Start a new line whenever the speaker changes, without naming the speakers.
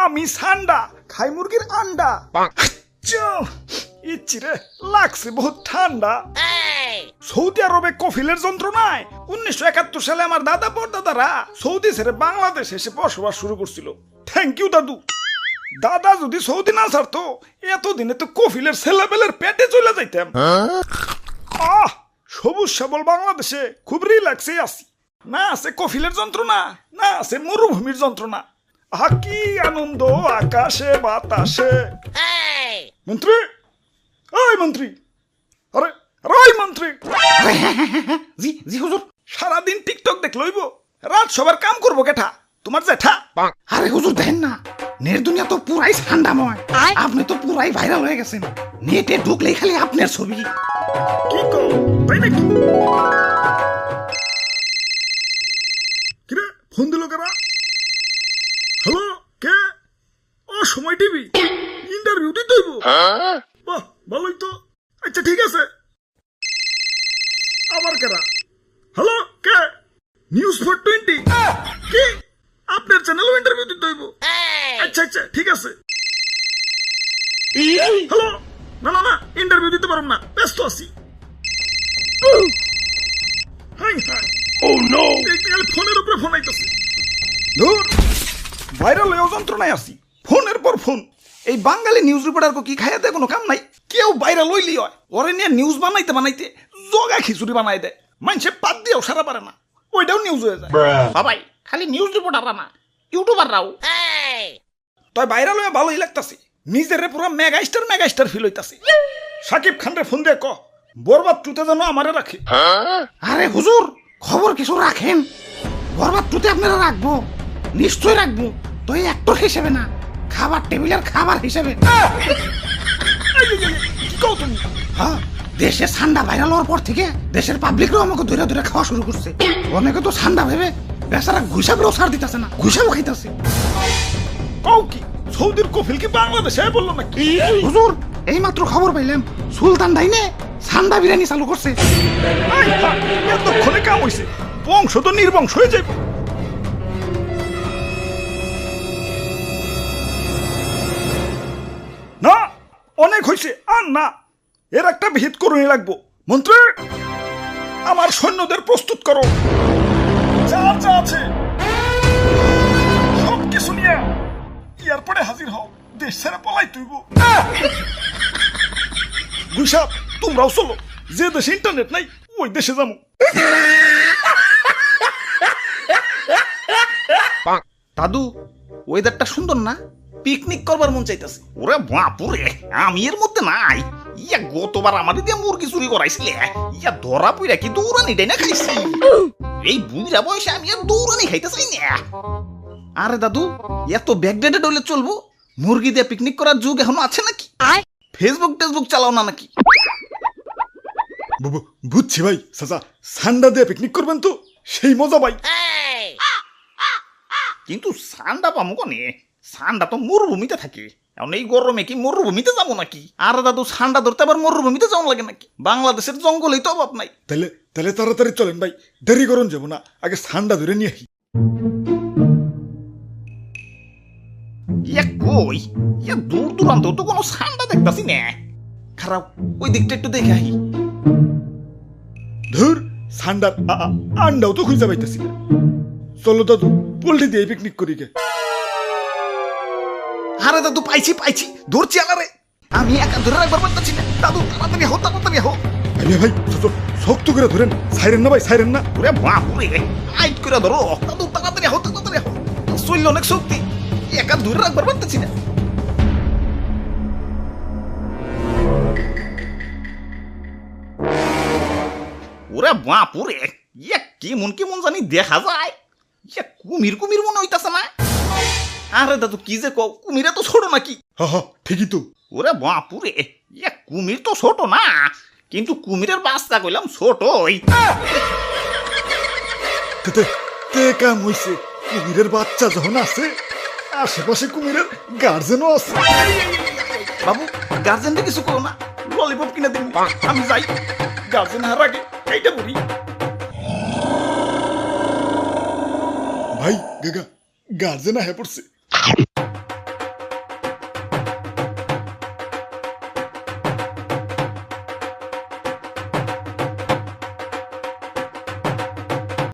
আমি সান্ডা খাই মুরগির আন্ডা। ইচ্ছিরে লাগছে বহুত ঠান্ডা। সৌদি আরবে কফিলের যন্ত্রণায় 1971 সালে আমার দাদা পরদাদারা সৌদি ছেড়ে বাংলাদেশ এসে বসবাস শুরু করছিল। থ্যাংক ইউ দাদু। দাদা যদি সৌদি না ছাড়তো এতদিনে তো কফিলের ছেলেবেলের পেটে চলে যাইতাম। সবুজ সবল বাংলাদেশে খুব রিল্যাক্সে আছি। না আছে কফিলের যন্ত্রণা, না আছে মরুভূমির যন্ত্রণা। কি আনন্দ আকাশে বাতাসে। মন্ত্রী, ওই মন্ত্রী, আরে ওই মন্ত্রী।
জি জি হুজুর।
সারাদিন টিকটক দেখ লইব, রাত সবার কাম করবো কেঠা? তোমার জেঠা?
আরে হুজুর দেখেন না, নেট দুনিয়া তো পুরাই ঠান্ডাময়। আপনি তো পুরাই ভাইরাল হয়ে গেছেন। নেটে ঢুকলেই খালি আপনার ছবি।
কি কও, তাই নাকি? কিরে ফোন দিল কারা? হ্যালো, কে? ও সময় টিভি, ইন্টারভিউ দিতে হইব। বাহ, ভালোই তো। আচ্ছা ঠিক আছে। আবার কারা? হ্যালো, কে? নিউজ 420? কি আপনার চ্যানেলও ইন্টারভিউ দিতে হইব? আচ্ছা আচ্ছা ঠিক আছে। হ্যালো, না না না, ইন্টারভিউ দিতে পারব না, ব্যস্ত আছি। হাই হাই, ও নো, এই ফোনের উপরে ফোন আইতাছে। ধুর, ভাইরাল হয়ে যন্ত্রণায় আছি, ফোনের পর ফোন। এই বাঙালি নিউজ রিপোর্টারকে কি খাইয়া দেয় কোনো কাম নাই। কেউ ভাইরাল হইলি হয়, ওরে নিয়ে নিউজ বানাইতে বানাইতে জগা খিচুড়ি বানাই দেয়। মানুষে পাত দিয়েও সারা পারে না, ওইটাও নিউজ হয়ে যায়।
বাবাই খালি নিউজ রিপোর্টাররা না, ইউটিউবাররাও।
তাই ভাইরাল হয়ে ভালোই লাগতাছে, নিজের পুরো মেগা স্টার ফিল হইতাছে। সাকিব খান রে ফোন দিয়ে ক বরবাদ টুতে যেন আমারে রাখে।
আরে হুজুর, খবর কিছু রাখেন। বরবাদ টুতে আপনারা রাখবো, নিশ্চয় রাখবো। তো এই অ্যাক্টর হিসেবে না, খাবার টেবিলের খাবার হিসেবে।
কি কও তুমি?
হ্যাঁ, দেশে ঠান্ডা ভাইরাল হওয়ার পর থেকে দেশের পাবলিকরাও আমাকে ধরে ধরে খাওয়া শুরু করছে। অনেকে তো ঠান্ডা ভেবে বেচারা ঘুষাবেও ছাড় দিতেছে না, ঘুষাবো খাইতেছে।
কও কি সৌদির কফিল কি বাংলাদেশে বললো নাকি?
হুজুর, এই মাত্র খবর পাইলাম সুলতান ডাইনে ঠান্ডা বিরিয়ানি চালু করছে।
এতক্ষণে কাম হইছে, বংশ তো নির্বংশ হয়ে যাবে। না, অনেক হয়েছে, আর না। এর একটা ভিত করুনি লাগবো। মন্ত্রী, আমার সৈন্যদের প্রস্তুত করো। যা যা আছে সব কিছু নিয়ে এয়ারপোর্টে হাজির হও। দেশ ছেড়ে পলাই তুইব। গুইসাপ, তোমরাও চলো। যে দেশে ইন্টারনেট নাই ওই দেশে যাবো।
দাদু, ওয়েদারটা সুন্দর না? পিকনিক করবার মন চাইতেছে।
ওরে বাপুরে, আমি এর মধ্যে নাই। ইয়া গতবার আমার দিয়ে মুরগি চুরি করাইছিলে, ইয়া ধরা পইরা কি দৌড়ানি ডাইনা খাইছি। এই বুড়া বয়সে আমি আর দৌড়ানি খাইতে চাই না।
আরে দাদু, এত ব্যাকডেটেড হইলে চলবো? মুরগি দিয়ে পিকনিক করার যুগ এখনো আছে নাকি? ফেসবুক চালাও না নাকি?
বুঝছি ভাই, চাচা সান্ডা দিয়ে পিকনিক করবেন তো সেই মজা ভাই।
কিন্তু সান্ডা পামো কনে? সান্ডা তো মরুভূমিতে থাকে। এখন এই গরমে কি মরুভূমিতে যাবো নাকি?
আরে দাদু, ঠান্ডা ধরতে আবার মরুভূমিতে যাওয়া লাগে নাকি? বাংলাদেশের জঙ্গলেই তো অভাব নাই।
তাহলে তাহলে তাড়াতাড়ি চলেন ভাই, দেরি করুন যাবো না, আগে সান্ডা ধরে নিয়ে আসি।
ইয়া কই, ইয়া দূর দূরান্ত তো কোনো সান্ডা দেখতাছি না।
খারাপ, ওই দিকটা একটু দেখে আহি।
ধুর, সান্ডার আন্ডাও তো খুঁজে পাইতেছি না। চলো দাদু, পোল্ট্রি দিয়ে পিকনিক করি গে।
আরে দাদু, পাইছি ধরছি আলারে। আমি একা ধরে রাখবার পারতেছি না। দাদু তাড়াতাড়ি হো।
আরে ভাই, শক্ত করে ধরেন, সাইরেন না ভাই, সাইরেন না।
ওরে বাপুরে, আইট করে ধরো।
দাদু তাড়াতাড়ি হো। শরীরে অনেক শক্তি, একা ধরে রাখবার পারতেছি না।
ওরে বাপুরে, ইয়া কেমন জানি দেখা যায়। ইয়া কুমির মনে হইতাছে না?
আরে দাদু, কি যে কও, কুমিরে তো ছোট নাকি?
হা ঠিকই তো।
ওরে বাপুরে, ইয়া কুমির তো ছোট না, কিন্তু কুমিরের বাচ্চা কইলাম ছোটই।
তে কাম হইছে, কুমিরের বাচ্চা যখন আছে, আশেপাশে কুমিরের গার্জেনও আছে।
বাবু, গার্জেনটা কিছু কও না, ললিপপ কিনে দিন। আমি যাই, গার্জেন হার আগে এইটা বলি।
ভাই গার্জেন আহে পড়ছে।